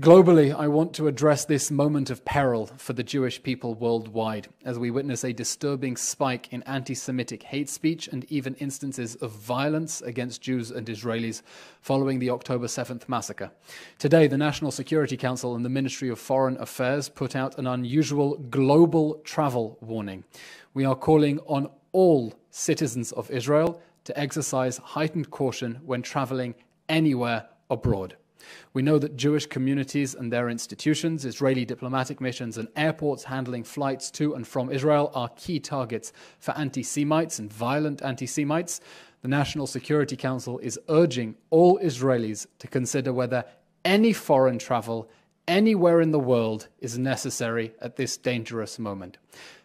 Globally, I want to address this moment of peril for the Jewish people worldwide as we witness a disturbing spike in anti-Semitic hate speech and even instances of violence against Jews and Israelis following the October 7th massacre. Today, the National Security Council and the Ministry of Foreign Affairs put out an unusual global travel warning. We are calling on all citizens of Israel to exercise heightened caution when traveling anywhere abroad. We know that Jewish communities and their institutions, Israeli diplomatic missions, and airports handling flights to and from Israel are key targets for anti-Semites and violent anti-Semites. The National Security Council is urging all Israelis to consider whether any foreign travel anywhere in the world is necessary at this dangerous moment.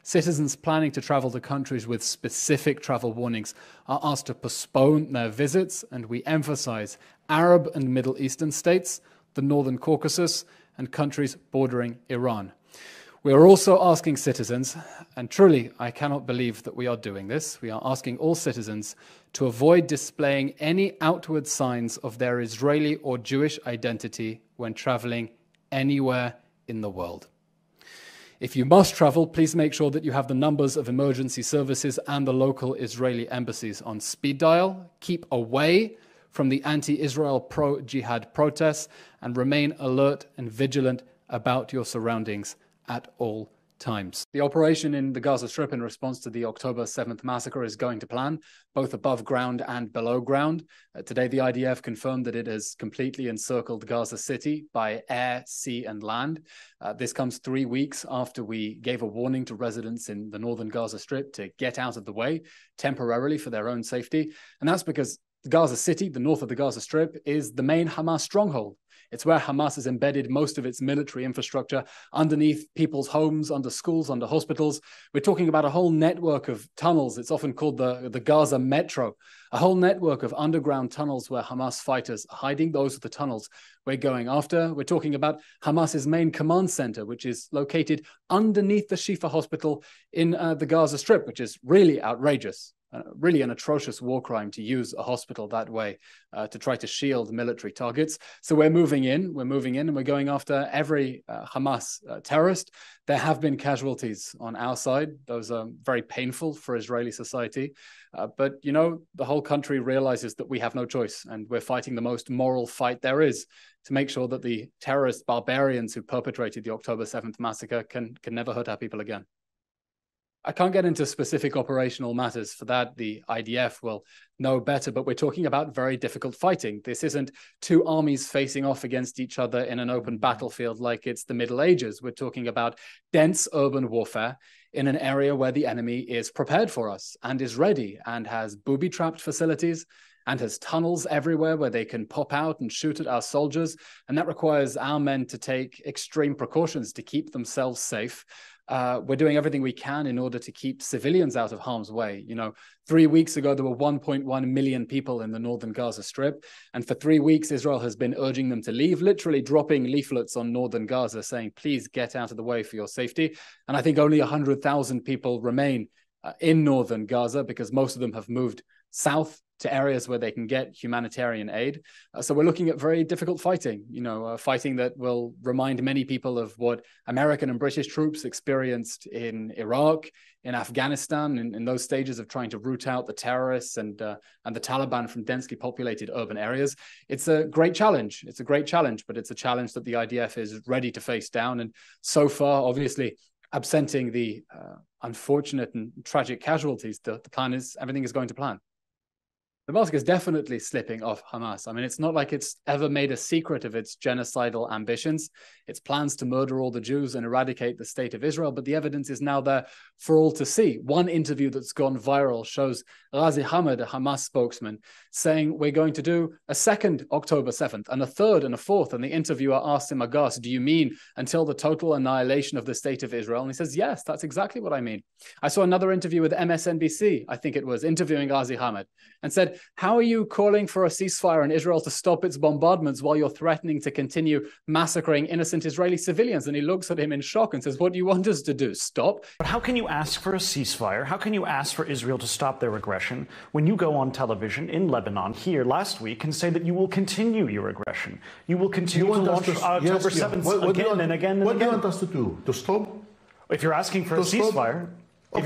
Citizens planning to travel to countries with specific travel warnings are asked to postpone their visits, and we emphasize Arab and Middle Eastern states, the Northern Caucasus, and countries bordering Iran. We are also asking citizens, and truly I cannot believe that we are doing this, we are asking all citizens to avoid displaying any outward signs of their Israeli or Jewish identity when traveling anywhere in the world. If you must travel, please make sure that you have the numbers of emergency services and the local Israeli embassies on speed dial. Keep away from the anti-Israel pro-jihad protests and remain alert and vigilant about your surroundings at all times. The operation in the Gaza Strip in response to the October 7th massacre is going to plan, both above ground and below ground. Today, the IDF confirmed that it has completely encircled Gaza City by air, sea, and land. This comes 3 weeks after we gave a warning to residents in the northern Gaza Strip to get out of the way temporarily for their own safety. And that's because Gaza City, the north of the Gaza Strip, is the main Hamas stronghold. It's where Hamas has embedded most of its military infrastructure underneath people's homes, under schools, under hospitals. We're talking about a whole network of tunnels. It's often called the Gaza Metro, a whole network of underground tunnels where Hamas fighters are hiding. Those are the tunnels we're going after. We're talking about Hamas's main command center, which is located underneath the Shifa hospital in the Gaza Strip, which is really outrageous. Really an atrocious war crime to use a hospital that way to try to shield military targets. So we're moving in and we're going after every Hamas terrorist. There have been casualties on our side. Those are very painful for Israeli society. But, you know, the whole country realizes that we have no choice, and we're fighting the most moral fight there is to make sure that the terrorist barbarians who perpetrated the October 7th massacre can never hurt our people again. I can't get into specific operational matters. For that, the IDF will know better, but we're talking about very difficult fighting. This isn't two armies facing off against each other in an open battlefield like it's the Middle Ages. We're talking about dense urban warfare in an area where the enemy is prepared for us and is ready and has booby-trapped facilities and has tunnels everywhere where they can pop out and shoot at our soldiers. And that requires our men to take extreme precautions to keep themselves safe. We're doing everything we can in order to keep civilians out of harm's way. You know, 3 weeks ago, there were 1.1 million people in the northern Gaza Strip. And for 3 weeks, Israel has been urging them to leave, literally dropping leaflets on northern Gaza saying, please get out of the way for your safety. And I think only 100,000 people remain in northern Gaza because most of them have moved south to areas where they can get humanitarian aid. So we're looking at very difficult fighting, you know, fighting that will remind many people of what American and British troops experienced in Iraq, in Afghanistan, in those stages of trying to root out the terrorists and the Taliban from densely populated urban areas. It's a great challenge. It's a great challenge, but it's a challenge that the IDF is ready to face down. And so far, obviously, absenting the unfortunate and tragic casualties, the plan is everything is going to plan. The mask is definitely slipping off Hamas. I mean, it's not like it's ever made a secret of its genocidal ambitions, its plans to murder all the Jews and eradicate the state of Israel, but the evidence is now there for all to see. One interview that's gone viral shows Ghazi Hamad, a Hamas spokesman, saying we're going to do a second October 7th and a third and a fourth. And the interviewer asked him aghast, do you mean until the total annihilation of the state of Israel? And he says, yes, that's exactly what I mean. I saw another interview with MSNBC, I think it was, interviewing Ghazi Hamad, and said, said, how are you calling for a ceasefire in Israel to stop its bombardments while you're threatening to continue massacring innocent Israeli civilians? And he looks at him in shock and says, what do you want us to do? Stop? But how can you ask for a ceasefire? How can you ask for Israel to stop their aggression when you go on television in Lebanon here last week and say that you will continue your aggression? You will continue to launch October 7th again and again and again. What do you want us to do? To stop? If you're asking for a ceasefire, it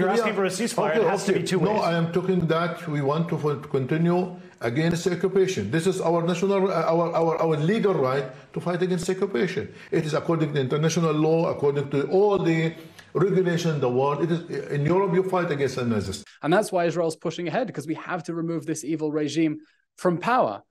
has to be two ways. No, I am talking that we want to continue against occupation. This is our national, our legal right to fight against occupation. It is according to international law, according to all the regulation in the world. It is in Europe you fight against the Nazis. And that's why Israel's pushing ahead, because we have to remove this evil regime from power.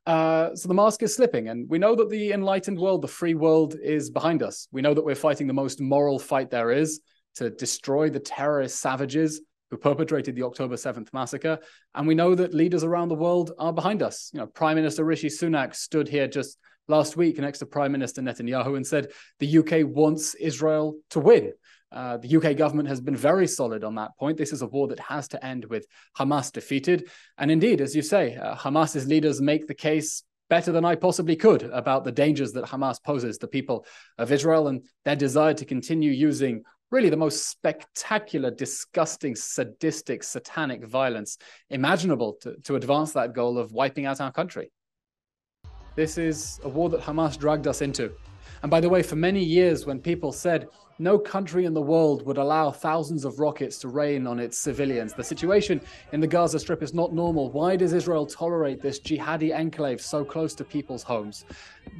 So the mask is slipping, and we know that the enlightened world, the free world, is behind us. We know that we're fighting the most moral fight there is to destroy the terrorist savages who perpetrated the October 7th massacre. And we know that leaders around the world are behind us. You know, Prime Minister Rishi Sunak stood here just last week next to Prime Minister Netanyahu and said the UK wants Israel to win. The UK government has been very solid on that point. This is a war that has to end with Hamas defeated. And indeed, as you say, Hamas's leaders make the case better than I possibly could about the dangers that Hamas poses to the people of Israel and their desire to continue using really the most spectacular, disgusting, sadistic, satanic violence imaginable to advance that goal of wiping out our country. This is a war that Hamas dragged us into. And by the way, for many years, when people said no country in the world would allow thousands of rockets to rain on its civilians, the situation in the Gaza Strip is not normal. Why does Israel tolerate this jihadi enclave so close to people's homes?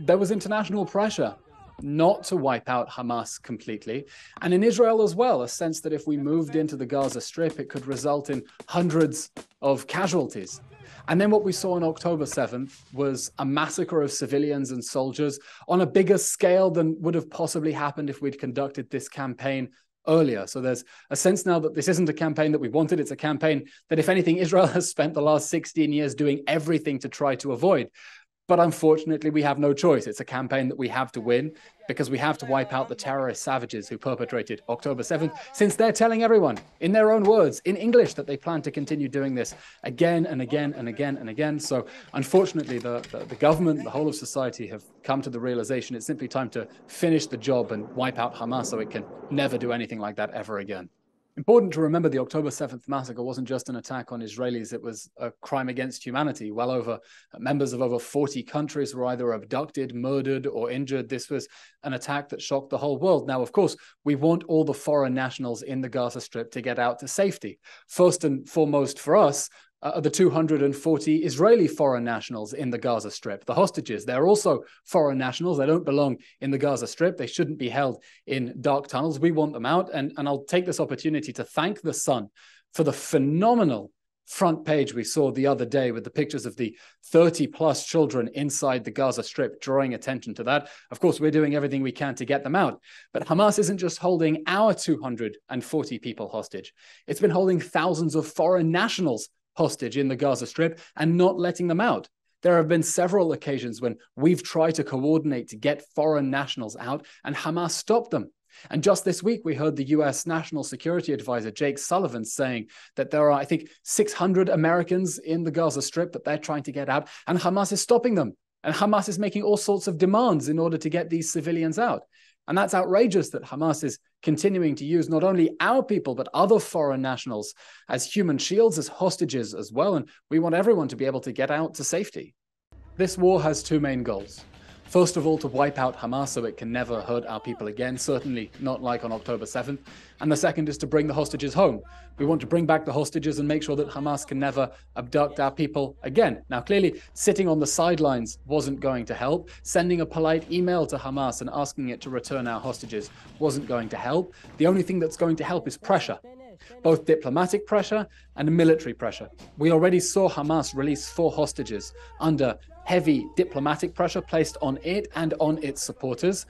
There was international pressure not to wipe out Hamas completely. And in Israel as well, a sense that if we moved into the Gaza Strip, it could result in hundreds of casualties. And then what we saw on October 7th was a massacre of civilians and soldiers on a bigger scale than would have possibly happened if we'd conducted this campaign earlier. So there's a sense now that this isn't a campaign that we wanted. It's a campaign that, if anything, Israel has spent the last 16 years doing everything to try to avoid. But unfortunately, we have no choice. It's a campaign that we have to win because we have to wipe out the terrorist savages who perpetrated October 7th, since they're telling everyone in their own words, in English, that they plan to continue doing this again and again and again and again. So unfortunately, the government, the whole of society have come to the realization it's simply time to finish the job and wipe out Hamas so it can never do anything like that ever again. Important to remember, the October 7th massacre wasn't just an attack on Israelis, it was a crime against humanity. Members of over 40 countries were either abducted, murdered, or injured. This was an attack that shocked the whole world. Now, of course, we want all the foreign nationals in the Gaza Strip to get out to safety. First and foremost for us, the 240 Israeli foreign nationals in the Gaza Strip, the hostages. They're also foreign nationals. They don't belong in the Gaza Strip. They shouldn't be held in dark tunnels. We want them out. And I'll take this opportunity to thank The Sun for the phenomenal front page we saw the other day with the pictures of the 30+ children inside the Gaza Strip, drawing attention to that. Of course, we're doing everything we can to get them out. But Hamas isn't just holding our 240 people hostage. It's been holding thousands of foreign nationals hostage in the Gaza Strip and not letting them out. There have been several occasions when we've tried to coordinate to get foreign nationals out and Hamas stopped them. And just this week, we heard the US National Security Advisor, Jake Sullivan, saying that there are, I think, 600 Americans in the Gaza Strip that they're trying to get out, and Hamas is stopping them. And Hamas is making all sorts of demands in order to get these civilians out. And that's outrageous that Hamas is continuing to use not only our people, but other foreign nationals as human shields, as hostages as well. And we want everyone to be able to get out to safety. This war has two main goals. First of all, to wipe out Hamas so it can never hurt our people again, certainly not like on October 7th. And the second is to bring the hostages home. We want to bring back the hostages and make sure that Hamas can never abduct our people again. Now, clearly, sitting on the sidelines wasn't going to help. Sending a polite email to Hamas and asking it to return our hostages wasn't going to help. The only thing that's going to help is pressure. Both diplomatic pressure and military pressure. We already saw Hamas release 4 hostages under heavy diplomatic pressure placed on it and on its supporters.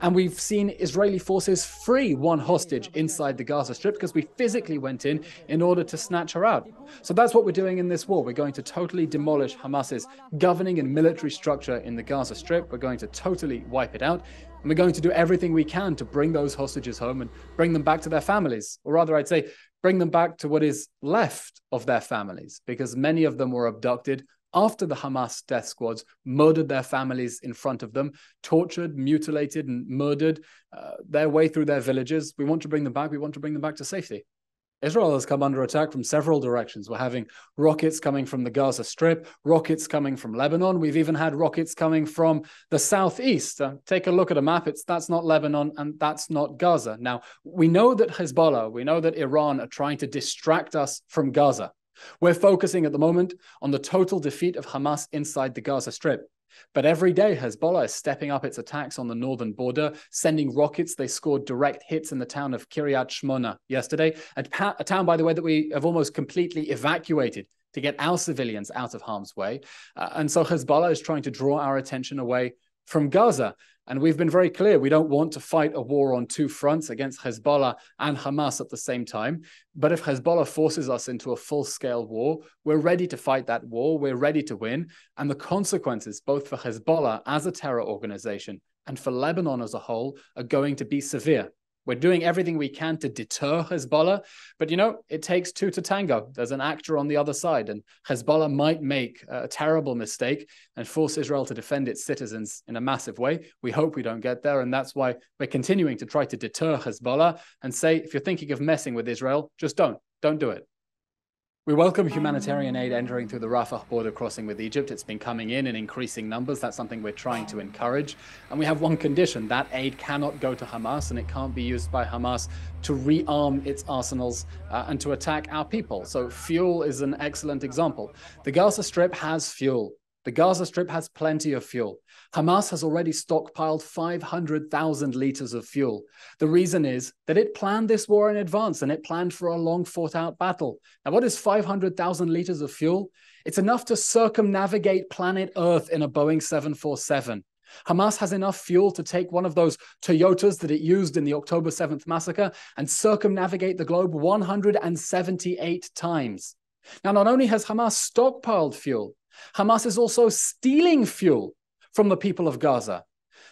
And we've seen Israeli forces free one hostage inside the Gaza Strip because we physically went in order to snatch her out. So that's what we're doing in this war. We're going to totally demolish Hamas's governing and military structure in the Gaza Strip. We're going to totally wipe it out. And we're going to do everything we can to bring those hostages home and bring them back to their families. Or rather, I'd say, bring them back to what is left of their families, because many of them were abducted after the Hamas death squads murdered their families in front of them, tortured, mutilated, and murdered their way through their villages. We want to bring them back. We want to bring them back to safety. Israel has come under attack from several directions. We're having rockets coming from the Gaza Strip, rockets coming from Lebanon. We've even had rockets coming from the southeast. Take a look at a map. That's not Lebanon and that's not Gaza. Now, we know that Hezbollah, we know that Iran are trying to distract us from Gaza. We're focusing at the moment on the total defeat of Hamas inside the Gaza Strip. But every day, Hezbollah is stepping up its attacks on the northern border, sending rockets. They scored direct hits in the town of Kiryat Shmona yesterday, a town, by the way, that we have almost completely evacuated to get our civilians out of harm's way. And so Hezbollah is trying to draw our attention away from Gaza. And we've been very clear, we don't want to fight a war on two fronts against Hezbollah and Hamas at the same time. But if Hezbollah forces us into a full-scale war, we're ready to fight that war, we're ready to win. And the consequences, both for Hezbollah as a terror organization and for Lebanon as a whole, are going to be severe. We're doing everything we can to deter Hezbollah, but it takes two to tango. There's an actor on the other side, and Hezbollah might make a terrible mistake and force Israel to defend its citizens in a massive way. We hope we don't get there, and that's why we're continuing to try to deter Hezbollah and say, if you're thinking of messing with Israel, just don't do it. We welcome humanitarian aid entering through the Rafah border crossing with Egypt. It's been coming in increasing numbers. That's something we're trying to encourage. And we have one condition: that aid cannot go to Hamas, and it can't be used by Hamas to rearm its arsenals and to attack our people. So fuel is an excellent example. The Gaza Strip has fuel. The Gaza Strip has plenty of fuel. Hamas has already stockpiled 500,000 liters of fuel. The reason is that it planned this war in advance and it planned for a long fought out battle. Now, what is 500,000 liters of fuel? It's enough to circumnavigate planet Earth in a Boeing 747. Hamas has enough fuel to take one of those Toyotas that it used in the October 7th massacre and circumnavigate the globe 178 times. Now, not only has Hamas stockpiled fuel, Hamas is also stealing fuel from the people of Gaza.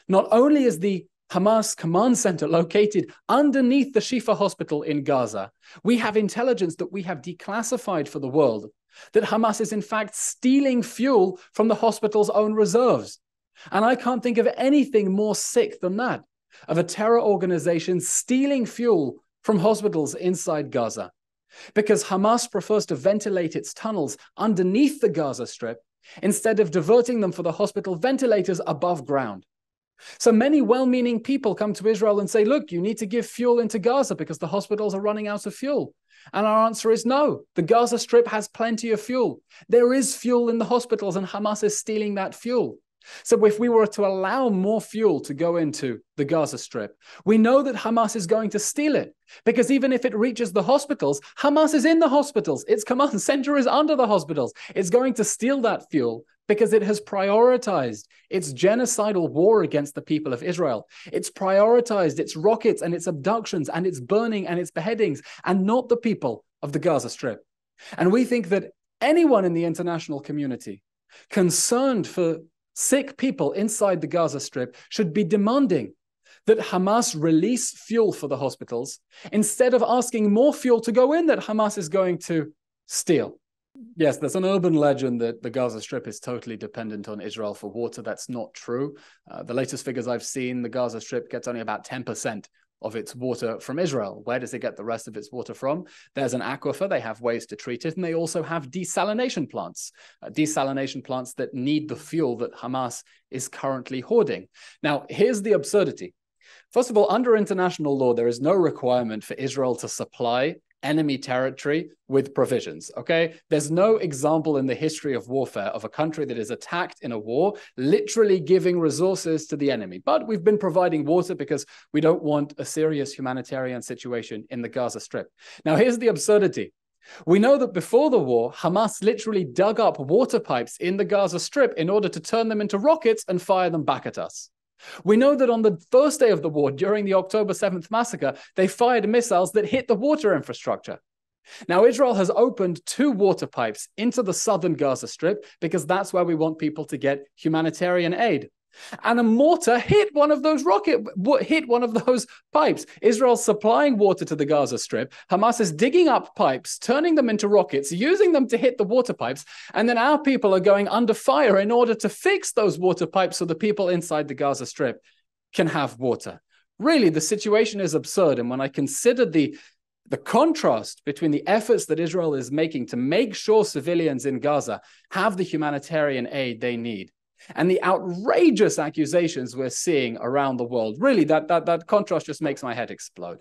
Not only is the Hamas command center located underneath the Shifa hospital in Gaza, we have intelligence that we have declassified for the world that Hamas is in fact stealing fuel from the hospital's own reserves. And I can't think of anything more sick than that, of a terror organization stealing fuel from hospitals inside Gaza. Because Hamas prefers to ventilate its tunnels underneath the Gaza Strip instead of diverting them for the hospital ventilators above ground. So many well-meaning people come to Israel and say, look, you need to give fuel into Gaza because the hospitals are running out of fuel. And our answer is no. The Gaza Strip has plenty of fuel. There is fuel in the hospitals and Hamas is stealing that fuel. So if we were to allow more fuel to go into the Gaza Strip, we know that Hamas is going to steal it, because even if it reaches the hospitals, Hamas is in the hospitals. Its command center is under the hospitals. It's going to steal that fuel because it has prioritized its genocidal war against the people of Israel. It's prioritized its rockets and its abductions and its burning and its beheadings, and not the people of the Gaza Strip. And we think that anyone in the international community concerned for sick people inside the Gaza Strip should be demanding that Hamas release fuel for the hospitals instead of asking more fuel to go in that Hamas is going to steal. Yes, there's an urban legend that the Gaza Strip is totally dependent on Israel for water. That's not true. The latest figures I've seen, the Gaza Strip gets only about 10% of its water from Israel. Where does it get the rest of its water from? There's an aquifer, they have ways to treat it, and they also have desalination plants that need the fuel that Hamas is currently hoarding. Now, here's the absurdity. First of all, under international law, there is no requirement for Israel to supply enemy territory with provisions, okay? There's no example in the history of warfare of a country that is attacked in a war literally giving resources to the enemy. But we've been providing water because we don't want a serious humanitarian situation in the Gaza Strip. Now, here's the absurdity. We know that before the war, Hamas literally dug up water pipes in the Gaza Strip in order to turn them into rockets and fire them back at us. We know that on the first day of the war, during the October 7th massacre, they fired missiles that hit the water infrastructure. Now, Israel has opened 2 water pipes into the southern Gaza Strip because that's where we want people to get humanitarian aid. And a mortar hit one of those pipes. Israel's supplying water to the Gaza Strip. Hamas is digging up pipes, turning them into rockets, using them to hit the water pipes. And then our people are going under fire in order to fix those water pipes so the people inside the Gaza Strip can have water. Really, the situation is absurd. And when I consider the contrast between the efforts that Israel is making to make sure civilians in Gaza have the humanitarian aid they need, and the outrageous accusations we're seeing around the world, really, that contrast just makes my head explode.